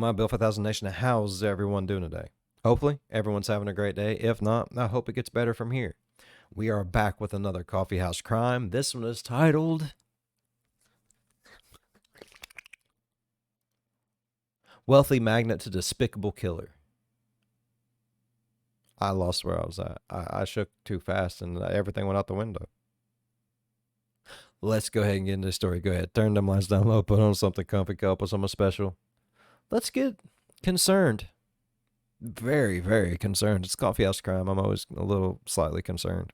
my Bill 5000 Nation. How's everyone doing today? Hopefully, everyone's having a great day. If not, I hope it gets better from here. We are back with another Coffeehouse Crime. This one is titled Wealthy Magnate to Despicable Killer. I lost where I was at. I shook too fast and everything went out the window. Let's go ahead and get into the story. Go ahead. Turn them lights down low. Put on something comfy. Cup with something special. Let's get concerned. Very, very concerned. It's Coffeehouse Crime. I'm always a little slightly concerned.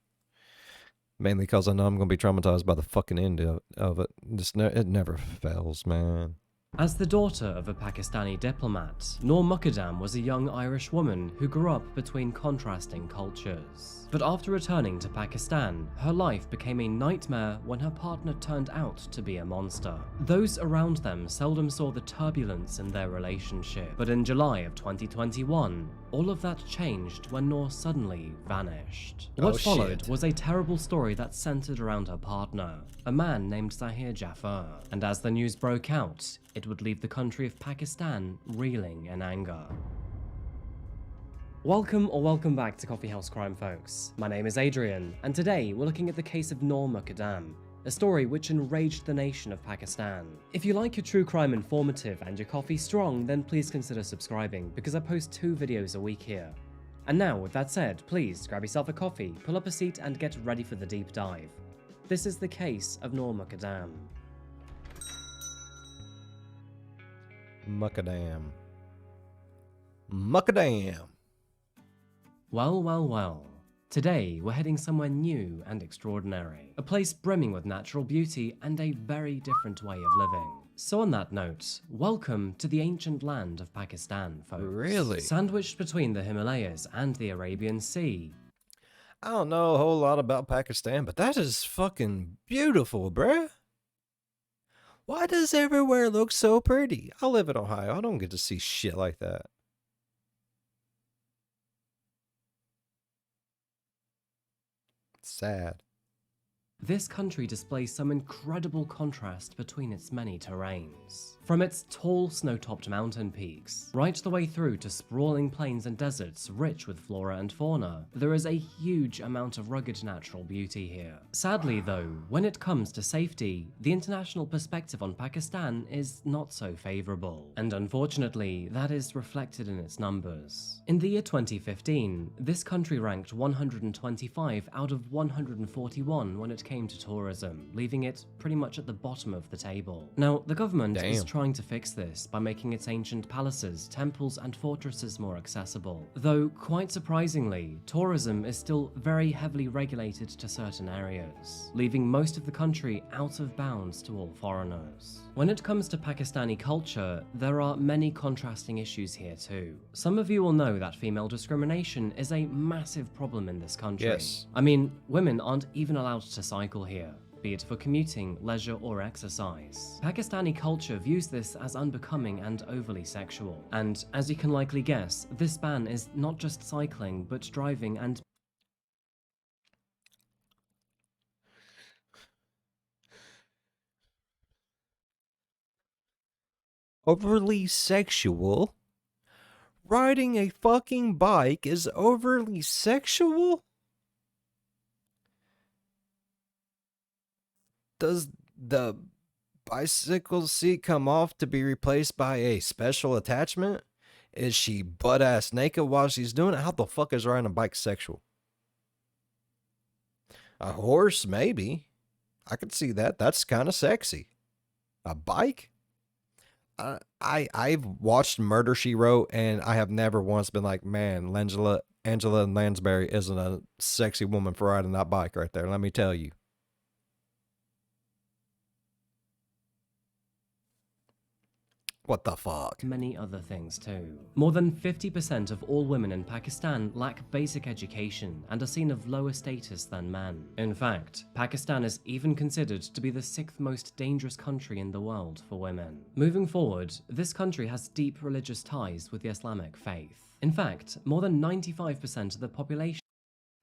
Mainly because I know I'm going to be traumatized by the fucking end of it. It never fails, man. As the daughter of a Pakistani diplomat, Noor Mukadam was a young Irish woman who grew up between contrasting cultures. But after returning to Pakistan, her life became a nightmare when her partner turned out to be a monster. Those around them seldom saw the turbulence in their relationship, but in July of 2021, all of that changed when Noor suddenly vanished. What followed was a terrible story that centered around her partner, a man named Zahir Jaffer. And as the news broke out, it would leave the country of Pakistan reeling in anger. Welcome back to Coffeehouse Crime, folks. My name is Adrian, and today we're looking at the case of Noor Mukadam, a story which enraged the nation of Pakistan. If you like your true crime informative and your coffee strong, then please consider subscribing, because I post 2 videos a week here. And now, with that said, please grab yourself a coffee, pull up a seat, and get ready for the deep dive. This is the case of Noor Mukadam. Mukadam. Mukadam. Well. Today, we're heading somewhere new and extraordinary. A place brimming with natural beauty and a very different way of living. So on that note, welcome to the ancient land of Pakistan, folks. Really? Sandwiched between the Himalayas and the Arabian Sea. I don't know a whole lot about Pakistan, but that is fucking beautiful, bruh. Why does everywhere look so pretty? I live in Ohio. I don't get to see shit like that. Sad. This country displays some incredible contrast between its many terrains. From its tall snow-topped mountain peaks, right the way through to sprawling plains and deserts rich with flora and fauna, there is a huge amount of rugged natural beauty here. Sadly though, when it comes to safety, the international perspective on Pakistan is not so favourable, and unfortunately that is reflected in its numbers. In the year 2015, this country ranked 125 out of 141 when it came to tourism, leaving it pretty much at the bottom of the table. Now, the government is trying to fix this by making its ancient palaces, temples, and fortresses more accessible. Though, quite surprisingly, tourism is still very heavily regulated to certain areas, leaving most of the country out of bounds to all foreigners. When it comes to Pakistani culture, there are many contrasting issues here too. Some of you will know that female discrimination is a massive problem in this country. Yes. I mean, women aren't even allowed to cycle here, be it for commuting, leisure, or exercise. Pakistani culture views this as unbecoming and overly sexual. And as you can likely guess, this ban is not just cycling, but driving and overly sexual? Riding a fucking bike is overly sexual? Does the bicycle seat come off to be replaced by a special attachment? Is she butt-ass naked while she's doing it? How the fuck is riding a bike sexual? A horse, maybe. I could see that. That's kind of sexy. A bike? I've watched Murder, She Wrote, and I have never once been like, man, Angela Lansbury isn't a sexy woman for riding that bike right there. Let me tell you. What the fuck? many other things too. More than 50% of all women in Pakistan lack basic education and are seen of lower status than men. In fact, Pakistan is even considered to be the 6th most dangerous country in the world for women. Moving forward, this country has deep religious ties with the Islamic faith. In fact, more than 95% of the population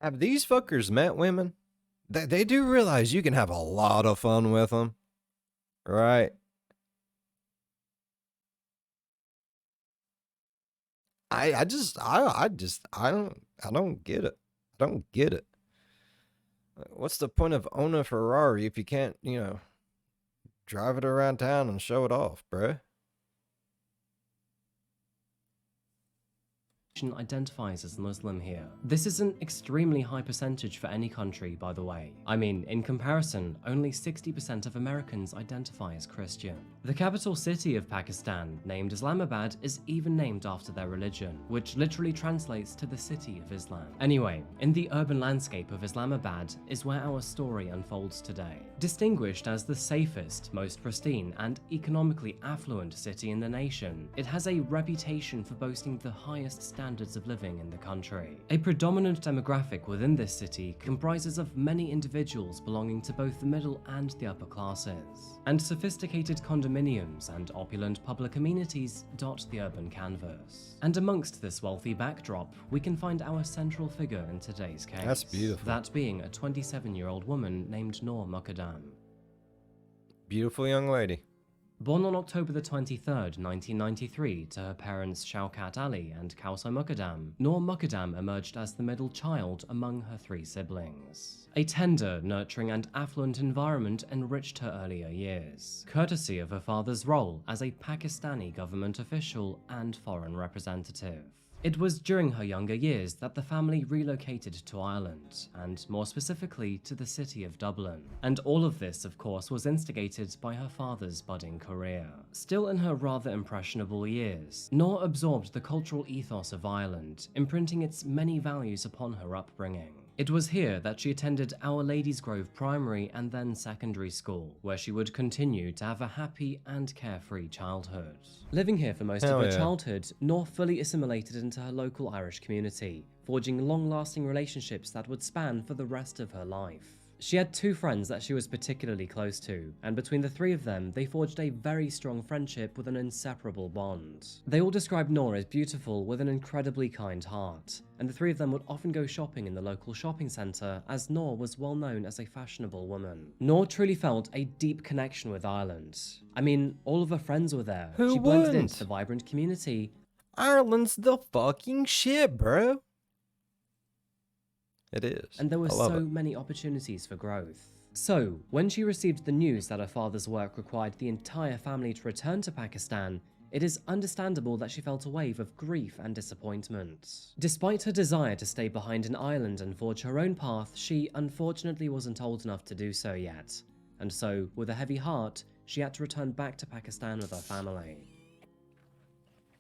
Have these fuckers met women? They do realize you can have a lot of fun with them, right? I don't get it. I don't get it. What's the point of owning a Ferrari if you can't, drive it around town and show it off, bruh? Identifies as Muslim here. This is an extremely high percentage for any country, by the way. I mean, in comparison, only 60% of Americans identify as Christian. The capital city of Pakistan, named Islamabad, is even named after their religion, which literally translates to the city of Islam. Anyway, in the urban landscape of Islamabad is where our story unfolds today. Distinguished as the safest, most pristine, and economically affluent city in the nation, it has a reputation for boasting the highest standards of living in the country. A predominant demographic within this city comprises of many individuals belonging to both the middle and the upper classes, and sophisticated condominiums and opulent public amenities dot the urban canvas. And amongst this wealthy backdrop, we can find our central figure in today's case. That's beautiful. That being a 27-year-old woman named Noor Mukadam. Beautiful young lady. Born on October the 23rd, 1993, to her parents Shaukat Ali and Kausar Mukadam, Noor Mukadam emerged as the middle child among her three siblings. A tender, nurturing, and affluent environment enriched her earlier years, courtesy of her father's role as a Pakistani government official and foreign representative. It was during her younger years that the family relocated to Ireland, and more specifically to the city of Dublin. And all of this, of course, was instigated by her father's budding career. Still in her rather impressionable years, Noor absorbed the cultural ethos of Ireland, imprinting its many values upon her upbringing. It was here that she attended Our Lady's Grove Primary and then secondary school, where she would continue to have a happy and carefree childhood. Living here for most of her childhood, Noor fully assimilated into her local Irish community, forging long-lasting relationships that would span for the rest of her life. She had two friends that she was particularly close to, and between the three of them, they forged a very strong friendship with an inseparable bond. They all described Noor as beautiful with an incredibly kind heart, and the three of them would often go shopping in the local shopping centre, as Noor was well known as a fashionable woman. Noor truly felt a deep connection with Ireland. I mean, all of her friends were there. Who She blended wouldn't? into the vibrant community. Ireland's the fucking shit, bro. It is. And there were I love so it. many opportunities for growth. So, when she received the news that her father's work required the entire family to return to Pakistan, it is understandable that she felt a wave of grief and disappointment. Despite her desire to stay behind in Ireland and forge her own path, she unfortunately wasn't old enough to do so yet. And so, with a heavy heart, she had to return back to Pakistan with her family.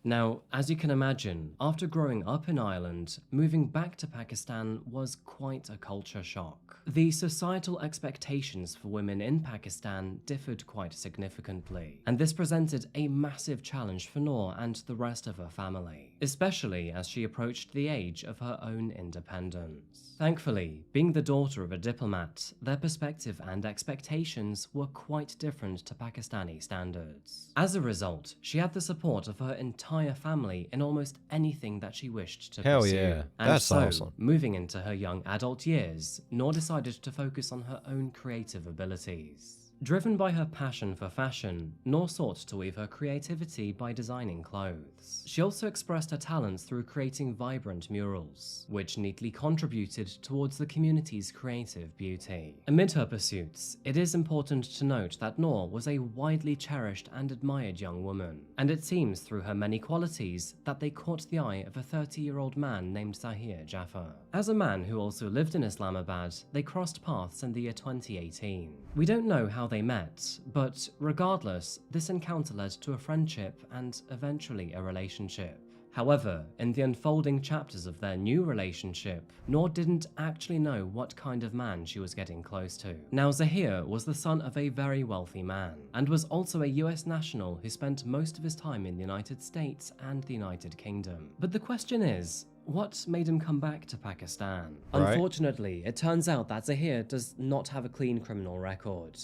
Now, as you can imagine, after growing up in Ireland, moving back to Pakistan was quite a culture shock. The societal expectations for women in Pakistan differed quite significantly, and this presented a massive challenge for Noor and the rest of her family, especially as she approached the age of her own independence. Thankfully, being the daughter of a diplomat, their perspective and expectations were quite different to Pakistani standards. As a result, she had the support of her entire family in almost anything that she wished to Hell pursue. yeah, And that's so, awesome. moving into her young adult years, Noor decided to focus on her own creative abilities. Driven by her passion for fashion, Noor sought to weave her creativity by designing clothes. She also expressed her talents through creating vibrant murals, which neatly contributed towards the community's creative beauty. Amid her pursuits, it is important to note that Noor was a widely cherished and admired young woman, and it seems through her many qualities that they caught the eye of a 30-year-old man named Zahir Jaffer. As a man who also lived in Islamabad, they crossed paths in the year 2018. We don't know how they met, but regardless, this encounter led to a friendship and eventually a relationship. However, in the unfolding chapters of their new relationship, Noor didn't actually know what kind of man she was getting close to. Now, Zahir was the son of a very wealthy man, and was also a US national who spent most of his time in the United States and the United Kingdom. But the question is, what made him come back to Pakistan? Right. Unfortunately, it turns out that Zahir does not have a clean criminal record.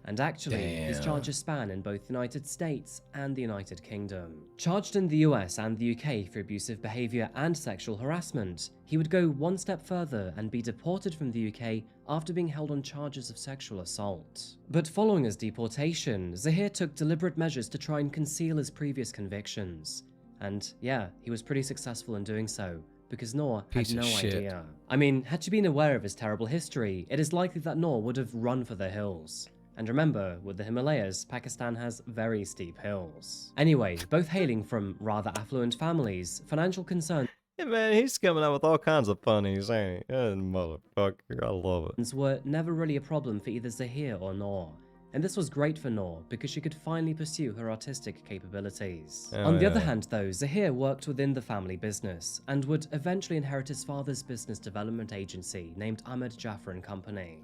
And actually, his charges span in both the United States and the United Kingdom. Charged in the US and the UK for abusive behaviour and sexual harassment, he would go one step further and be deported from the UK after being held on charges of sexual assault. But following his deportation, Zahir took deliberate measures to try and conceal his previous convictions. And yeah, he was pretty successful in doing so, because Noor Piece had of no shit. idea. I mean, had she been aware of his terrible history, it is likely that Noor would have run for the hills. And remember, with the Himalayas, Pakistan has very steep hills. Anyway, both hailing from rather affluent families, financial concerns Yeah, man, he's coming out with all kinds of funnies, ain't he? Motherfucker, I love it. were never really a problem for either Zahir or Noor. And this was great for Noor because she could finally pursue her artistic capabilities. Oh, On the other yeah. hand though, Zahir worked within the family business and would eventually inherit his father's business development agency named Ahmed Jaffer and Company.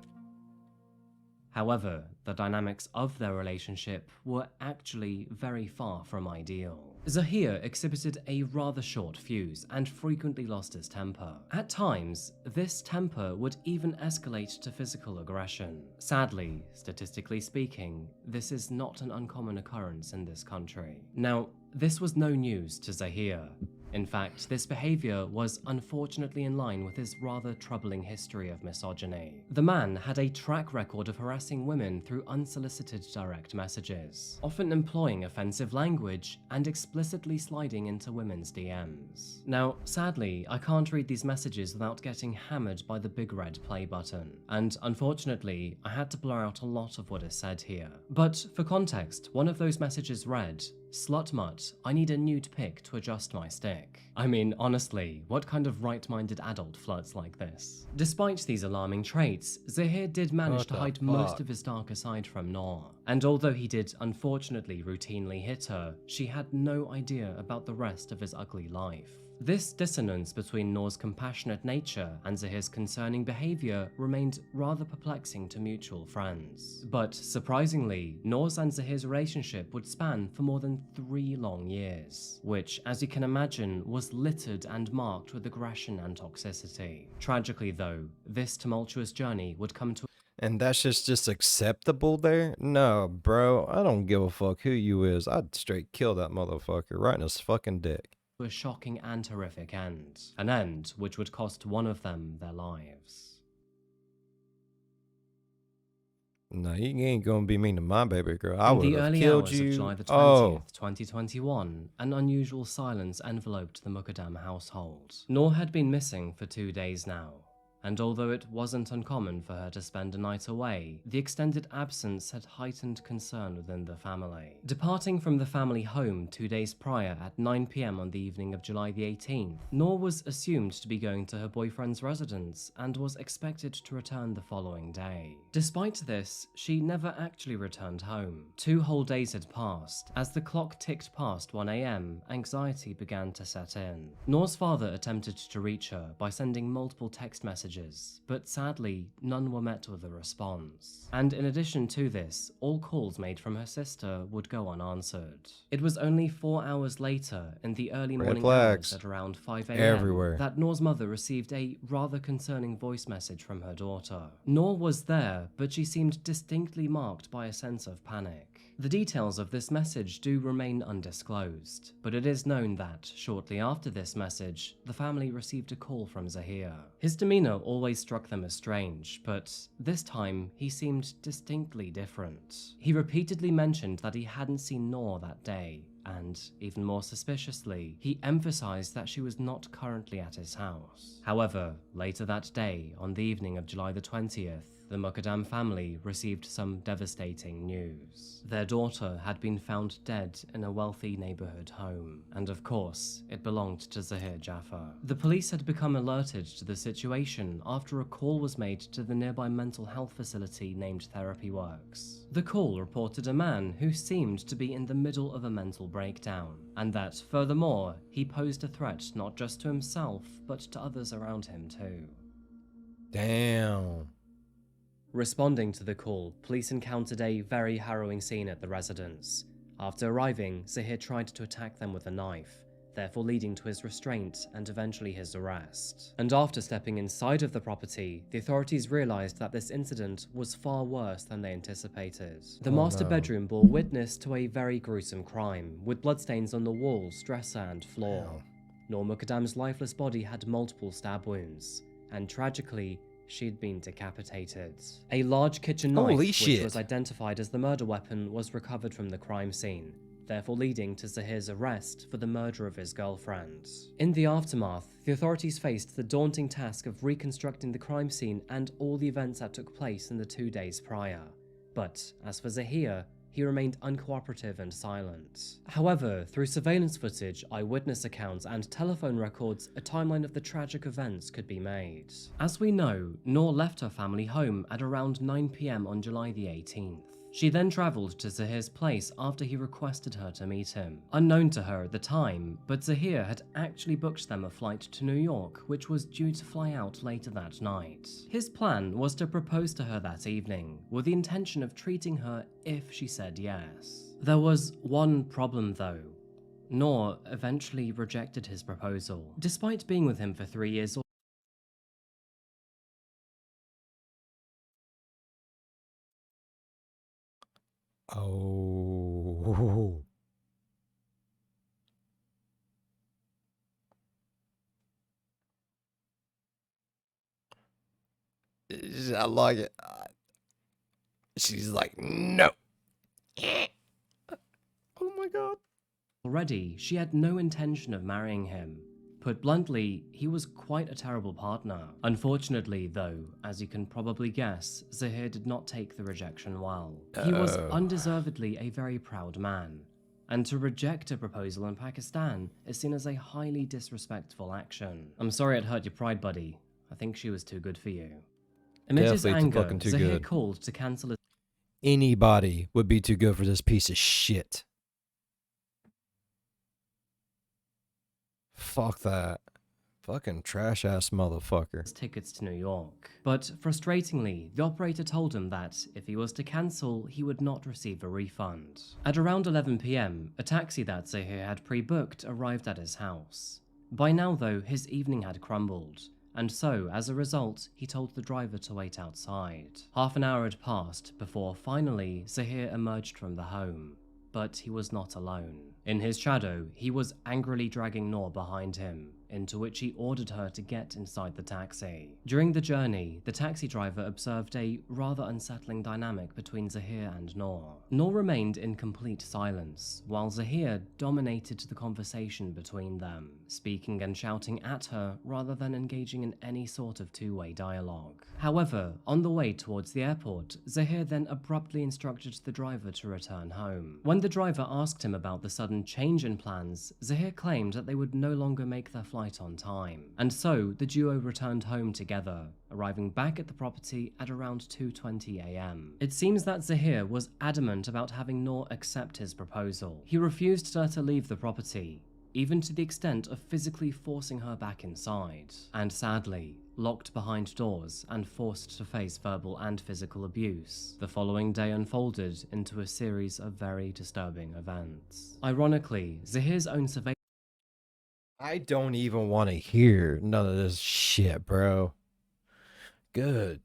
However, the dynamics of their relationship were actually very far from ideal. Zahir exhibited a rather short fuse and frequently lost his temper. At times, this temper would even escalate to physical aggression. Sadly, statistically speaking, this is not an uncommon occurrence in this country. Now, this was no news to Zahir. In fact, this behavior was unfortunately in line with his rather troubling history of misogyny. The man had a track record of harassing women through unsolicited direct messages, often employing offensive language and explicitly sliding into women's DMs. Now, sadly, I can't read these messages without getting hammered by the big red play button, and unfortunately, I had to blur out a lot of what is said here. But for context, one of those messages read, "Slut mutt, I need a nude pic to adjust my stick." I mean, honestly, what kind of right-minded adult flirts like this? Despite these alarming traits, Zahir did manage What to the hide most fuck? of his darker side from Noor. And although he did unfortunately routinely hit her, she had no idea about the rest of his ugly life. This dissonance between Noor's compassionate nature and Zahir's concerning behavior remained rather perplexing to mutual friends. But surprisingly, Noor's and Zahir's relationship would span for more than 3 long years, which, as you can imagine, was littered and marked with aggression and toxicity. Tragically though, this tumultuous journey would come to And that's just acceptable there? No, bro, I don't give a fuck who you is. I'd straight kill that motherfucker right in his fucking dick. a shocking and horrific end. An end which would cost one of them their lives. No, you ain't gonna be mean to my baby girl. I In would the have early killed hours you. of July the 20th, Oh, 2021, an unusual silence enveloped the Mukadam household. Noor had been missing for 2 days now, and although it wasn't uncommon for her to spend a night away, the extended absence had heightened concern within the family. Departing from the family home 2 days prior at 9 p.m. on the evening of July the 18th, Noor was assumed to be going to her boyfriend's residence and was expected to return the following day. Despite this, she never actually returned home. 2 whole days had passed. As the clock ticked past 1 a.m., anxiety began to set in. Noor's father attempted to reach her by sending multiple text messages, but sadly, none were met with a response. And in addition to this, all calls made from her sister would go unanswered. It was only 4 hours later, in the early Red morning flags. hours at around 5 a.m., Everywhere. that Noor's mother received a rather concerning voice message from her daughter. Noor was there, but she seemed distinctly marked by a sense of panic. The details of this message do remain undisclosed, but it is known that, shortly after this message, the family received a call from Zahir. His demeanor always struck them as strange, but this time he seemed distinctly different. He repeatedly mentioned that he hadn't seen Noor that day, and, even more suspiciously, he emphasized that she was not currently at his house. However, later that day, on the evening of July the 20th, the Mukadam family received some devastating news. Their daughter had been found dead in a wealthy neighborhood home, and of course, it belonged to Zahir Jaffer. The police had become alerted to the situation after a call was made to the nearby mental health facility named Therapy Works. The call reported a man who seemed to be in the middle of a mental breakdown, and that, furthermore, he posed a threat not just to himself, but to others around him too. damn. Responding to the call, police encountered a very harrowing scene at the residence. After arriving, Zahir tried to attack them with a knife, therefore leading to his restraint and eventually his arrest. And after stepping inside of the property, the authorities realized that this incident was far worse than they anticipated. The master bedroom bore witness to a very gruesome crime, with bloodstains on the walls, dresser, and floor. Noor Mukadam's lifeless body had multiple stab wounds, and tragically, she'd been decapitated. A large kitchen knife, Holy which shit. was identified as the murder weapon, was recovered from the crime scene, therefore leading to Zahir's arrest for the murder of his girlfriend. In the aftermath, the authorities faced the daunting task of reconstructing the crime scene and all the events that took place in the 2 days prior. But as for Zahir, he remained uncooperative and silent. However, through surveillance footage, eyewitness accounts, and telephone records, a timeline of the tragic events could be made. As we know, Noor left her family home at around 9 PM on July the 18th. She then travelled to Zahir's place after he requested her to meet him. Unknown to her at the time, but Zahir had actually booked them a flight to New York, which was due to fly out later that night. His plan was to propose to her that evening, with the intention of treating her if she said yes. There was one problem though. Noor eventually rejected his proposal. Despite being with him for 3 years Oh. I like it. She's like, no. Oh my god. already, she had no intention of marrying him. Put bluntly, he was quite a terrible partner. Unfortunately, though, as you can probably guess, Zahir did not take the rejection well. He was undeservedly a very proud man, and to reject a proposal in Pakistan is seen as a highly disrespectful action. I'm sorry it hurt your pride, buddy. I think she was too good for you. Amid his Definitely anger, fucking too Zahir good. called to cancel his Anybody would be too good for this piece of shit. Fuck that. Fucking trash ass motherfucker. tickets to New York. But frustratingly, the operator told him that if he was to cancel, he would not receive a refund. At around 11 PM, a taxi that Zahir had pre-booked arrived at his house. By now though, his evening had crumbled, and so, as a result, he told the driver to wait outside. Half an hour had passed before finally Zahir emerged from the home. But he was not alone. In his shadow, he was angrily dragging Noor behind him, into which he ordered her to get inside the taxi. During the journey, the taxi driver observed a rather unsettling dynamic between Zahir and Noor. Noor remained in complete silence, while Zahir dominated the conversation between them, speaking and shouting at her rather than engaging in any sort of two-way dialogue. However, on the way towards the airport, Zahir then abruptly instructed the driver to return home. When the driver asked him about the sudden change in plans, Zahir claimed that they would no longer make their flight on time, and so the duo returned home together, arriving back at the property at around 2:20 AM. It seems that Zahir was adamant about having Noor accept his proposal. He refused her to leave the property, even to the extent of physically forcing her back inside, and sadly, locked behind doors and forced to face verbal and physical abuse. The following day unfolded into a series of very disturbing events. Ironically, Zahir's own surveillance I don't even want to hear none of this shit, bro. Good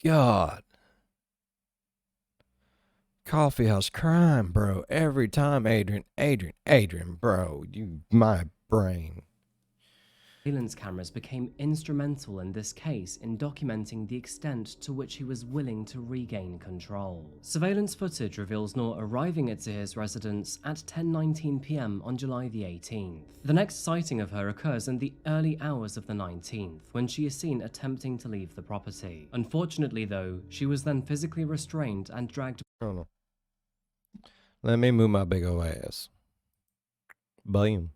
God. Coffeehouse Crime, bro. Every time, Adrian, bro. My brain. cameras became instrumental in this case in documenting the extent to which he was willing to regain control. Surveillance footage reveals Noor arriving at Zahir's residence at 10:19 PM on July the 18th. The next sighting of her occurs in the early hours of the 19th, when she is seen attempting to leave the property. Unfortunately though, she was then physically restrained and dragged Hold on. Let me move my big ol' ass. Boom.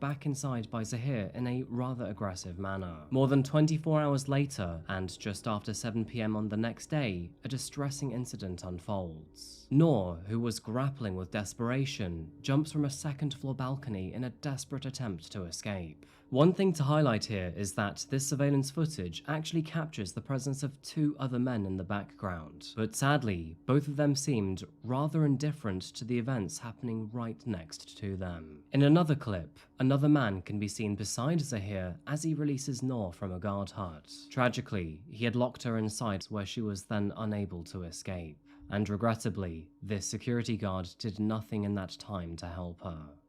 back inside by Zahir in a rather aggressive manner. More than 24 hours later, and just after 7 PM on the next day, a distressing incident unfolds. Noor, who was grappling with desperation, jumps from a second-floor balcony in a desperate attempt to escape. One thing to highlight here is that this surveillance footage actually captures the presence of 2 other men in the background, but sadly, both of them seemed rather indifferent to the events happening right next to them. In another clip, another man can be seen beside Zahir as he releases Noor from a guard hut. Tragically, he had locked her inside where she was then unable to escape, and regrettably, this security guard did nothing in that time to help her.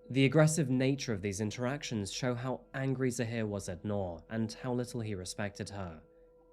The aggressive nature of these interactions show how angry Zahir was at Noor and how little he respected her.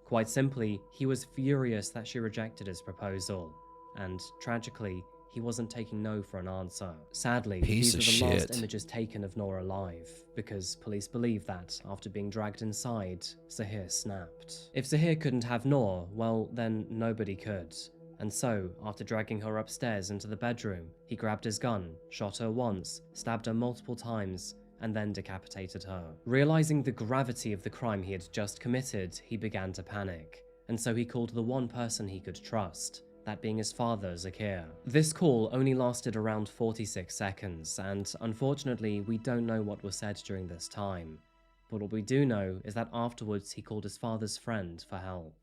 Quite simply, he was furious that she rejected his proposal, and tragically, he wasn't taking no for an answer. Sadly, Piece these of are the last shit. images taken of Noor alive, because police believe that, after being dragged inside, Zahir snapped. If Zahir couldn't have Noor, well, then nobody could. And so, after dragging her upstairs into the bedroom, he grabbed his gun, shot her once, stabbed her multiple times, and then decapitated her. Realizing the gravity of the crime he had just committed, he began to panic, and so he called the one person he could trust, that being his father, Zahir. This call only lasted around 46 seconds, and unfortunately, we don't know what was said during this time. But what we do know is that afterwards he called his father's friend for help.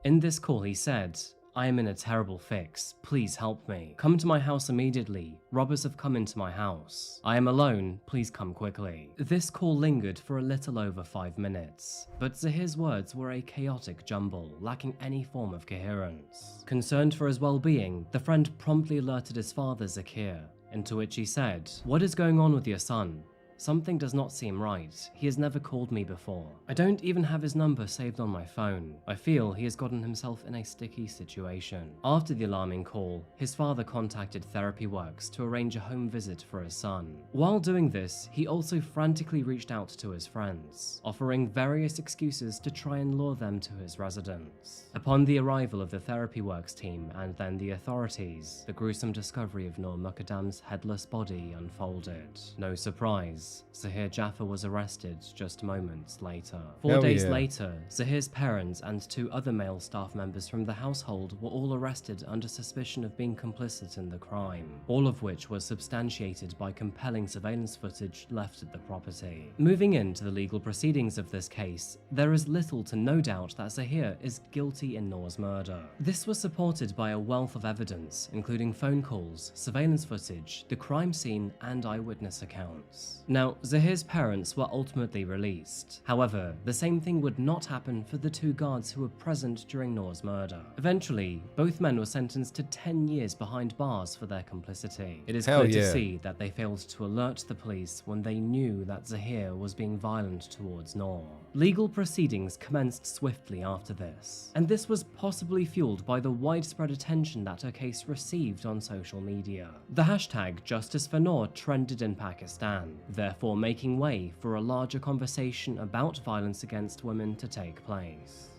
In this call he said, "I am in a terrible fix, please help me. Come to my house immediately, robbers have come into my house. I am alone, please come quickly." This call lingered for a little over 5 minutes, but Zahir's words were a chaotic jumble, lacking any form of coherence. Concerned for his well-being, the friend promptly alerted his father, Zahir, into which he said, "What is going on with your son? Something does not seem right. He has never called me before. I don't even have his number saved on my phone. I feel he has gotten himself in a sticky situation." After the alarming call, his father contacted Therapy Works to arrange a home visit for his son. While doing this, he also frantically reached out to his friends, offering various excuses to try and lure them to his residence. Upon the arrival of the Therapy Works team and then the authorities, the gruesome discovery of Noor Mukadam's headless body unfolded. No surprise, Zahir Jaffer was arrested just moments later. 4 days later, Zahir's parents and 2 other male staff members from the household were all arrested under suspicion of being complicit in the crime, all of which was substantiated by compelling surveillance footage left at the property. Moving into the legal proceedings of this case, there is little to no doubt that Zahir is guilty in Noor's murder. This was supported by a wealth of evidence, including phone calls, surveillance footage, the crime scene, and eyewitness accounts. Now, Zahir's parents were ultimately released. However, the same thing would not happen for the 2 guards who were present during Noor's murder. Eventually, both men were sentenced to 10 years behind bars for their complicity. It is clear to see that they failed to alert the police when they knew that Zahir was being violent towards Noor. Legal proceedings commenced swiftly after this, and this was possibly fueled by the widespread attention that her case received on social media. The hashtag Justice for Noor trended in Pakistan, therefore making way for a larger conversation about violence against women to take place.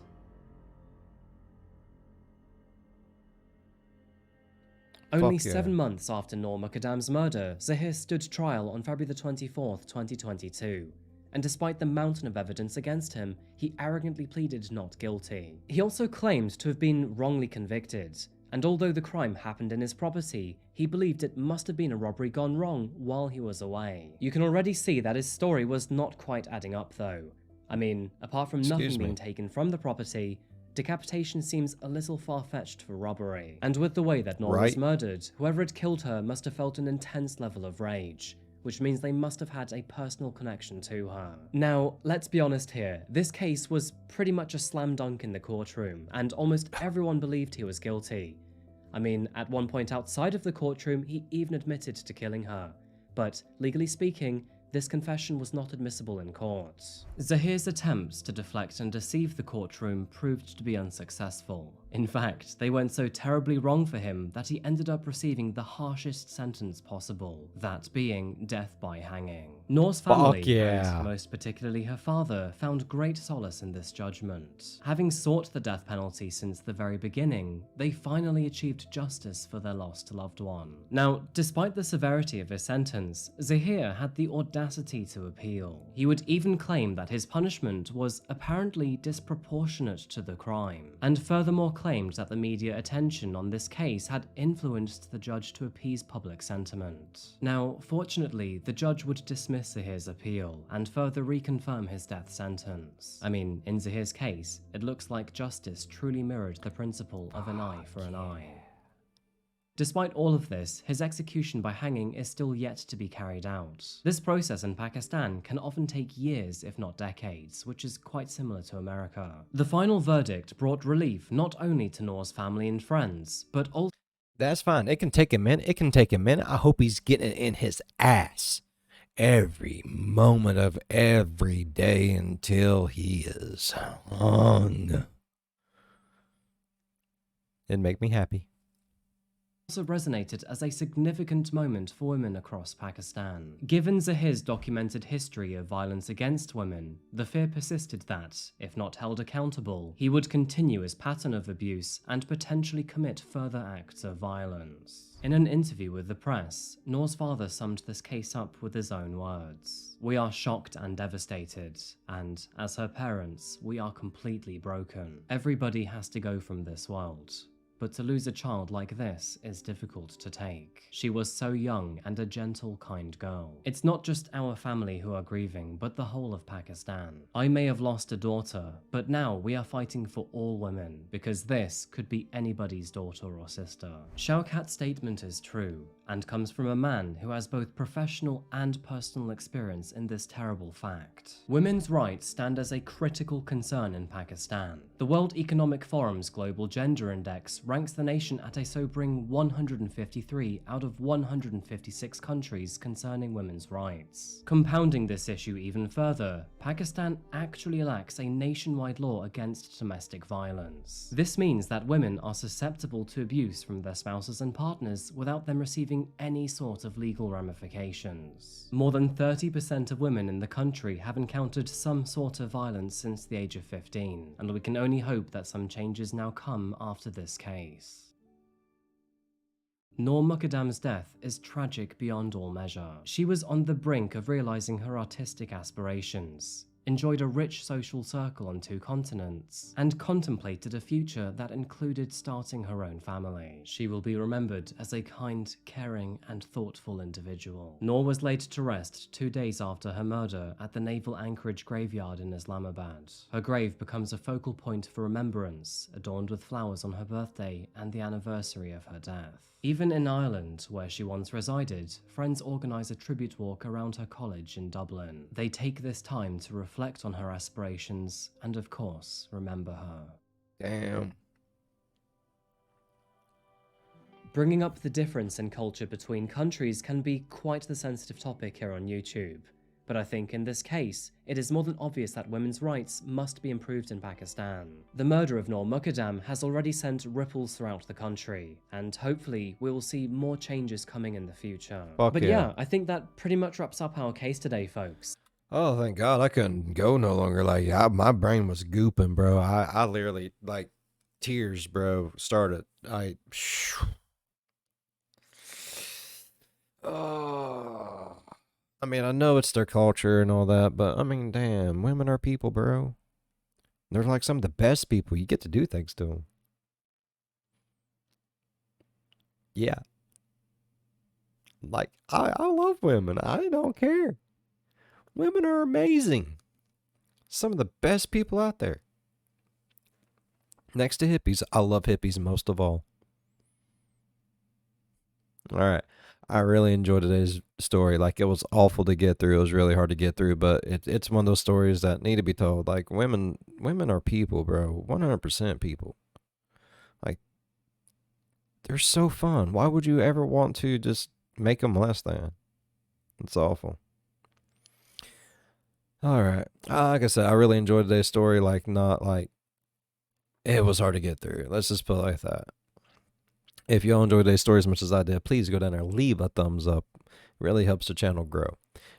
Only 7 months after Noor Mukadam's murder, Zahir stood trial on February 24th, 2022. And despite the mountain of evidence against him, he arrogantly pleaded not guilty. He also claimed to have been wrongly convicted, and although the crime happened in his property, he believed it must have been a robbery gone wrong while he was away. You can already see that his story was not quite adding up though. I mean, apart from nothing being taken from the property, decapitation seems a little far-fetched for robbery. And with the way that Noor was murdered, whoever had killed her must have felt an intense level of rage, which means they must have had a personal connection to her. Now, let's be honest here, this case was pretty much a slam dunk in the courtroom, and almost everyone believed he was guilty. I mean, at one point outside of the courtroom, he even admitted to killing her. But, legally speaking, this confession was not admissible in court. Zahir's attempts to deflect and deceive the courtroom proved to be unsuccessful. In fact, they went so terribly wrong for him that he ended up receiving the harshest sentence possible, that being death by hanging. Noor's family, and most particularly her father, found great solace in this judgment. Having sought the death penalty since the very beginning, they finally achieved justice for their lost loved one. Now, despite the severity of his sentence, Zahir had the audacity to appeal. He would even claim that his punishment was apparently disproportionate to the crime, and furthermore claimed that the media attention on this case had influenced the judge to appease public sentiment. Now, fortunately, the judge would dismiss Zahir's appeal and further reconfirm his death sentence. I mean, in Zahir's case, it looks like justice truly mirrored the principle of an eye for an eye. Despite all of this, his execution by hanging is still yet to be carried out. This process in Pakistan can often take years, if not decades, which is quite similar to America. The final verdict brought relief not only to Noor's family and friends, but also— That's fine. It can take a minute. It can take a minute. I hope he's getting it in his ass every moment of every day until he is hung. It'd make me happy. also resonated as a significant moment for women across Pakistan. Given Zahir's documented history of violence against women, the fear persisted that, if not held accountable, he would continue his pattern of abuse and potentially commit further acts of violence. In an interview with the press, Noor's father summed this case up with his own words: "We are shocked and devastated, and, as her parents, we are completely broken. Everybody has to go from this world. But to lose a child like this is difficult to take. She was so young and a gentle, kind girl. It's not just our family who are grieving, but the whole of Pakistan. I may have lost a daughter, but now we are fighting for all women, because this could be anybody's daughter or sister." Shaukat's statement is true, and comes from a man who has both professional and personal experience in this terrible fact. Women's rights stand as a critical concern in Pakistan. The World Economic Forum's Global Gender Index ranks the nation at a sobering 153 out of 156 countries concerning women's rights. Compounding this issue even further, Pakistan actually lacks a nationwide law against domestic violence. This means that women are susceptible to abuse from their spouses and partners without them receiving any sort of legal ramifications. More than 30% of women in the country have encountered some sort of violence since the age of 15, and we can only hope that some changes now come after this case. Noor Mukadam's death is tragic beyond all measure. She was on the brink of realizing her artistic aspirations, enjoyed a rich social circle on 2 continents, and contemplated a future that included starting her own family. She will be remembered as a kind, caring, and thoughtful individual. Noor was laid to rest 2 days after her murder at the Naval Anchorage Graveyard in Islamabad. Her grave becomes a focal point for remembrance, adorned with flowers on her birthday and the anniversary of her death. Even in Ireland, where she once resided, friends organise a tribute walk around her college in Dublin. They take this time to reflect on her aspirations and, of course, remember her. Damn. Bringing up the difference in culture between countries can be quite the sensitive topic here on YouTube, but I think in this case, it is more than obvious that women's rights must be improved in Pakistan. The murder of Noor Mukadam has already sent ripples throughout the country, and hopefully we will see more changes coming in the future. Fuck But yeah. yeah, I think that pretty much wraps up our case today, folks. Oh, thank God I couldn't go no longer. Like, my brain was gooping, bro. I literally, like, tears, bro, started. Oh. I mean, I know it's their culture and all that, but I mean, damn, women are people, bro. They're like some of the best people. You get to do things to them. Yeah. Like, I love women. I don't care. Women are amazing. Some of the best people out there. Next to hippies, I love hippies most of all. All right. I really enjoyed today's story. Like, it was awful to get through. It was really hard to get through, but it's one of those stories that need to be told. Like, women are people, bro. 100% people. Like, they're so fun. Why would you ever want to just make them less than? It's awful. All right. Like I said, I really enjoyed today's story. Like, not like it was hard to get through. Let's just put it like that. If y'all enjoyed today's story as much as I did, please go down there, leave a thumbs up. It really helps the channel grow.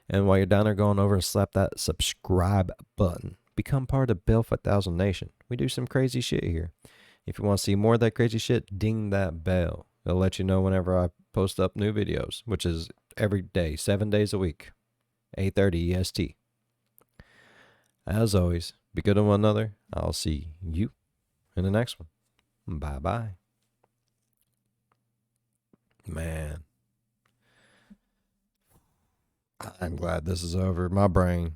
And while you're down there, go on over and slap that subscribe button. Become part of Bill 5000 Nation. We do some crazy shit here. If you want to see more of that crazy shit, ding that bell. It'll let you know whenever I post up new videos, which is every day, 7 days a week, 8:30 EST. As always, be good to one another. I'll see you in the next one. Bye-bye. Man, I'm glad this is over. My brain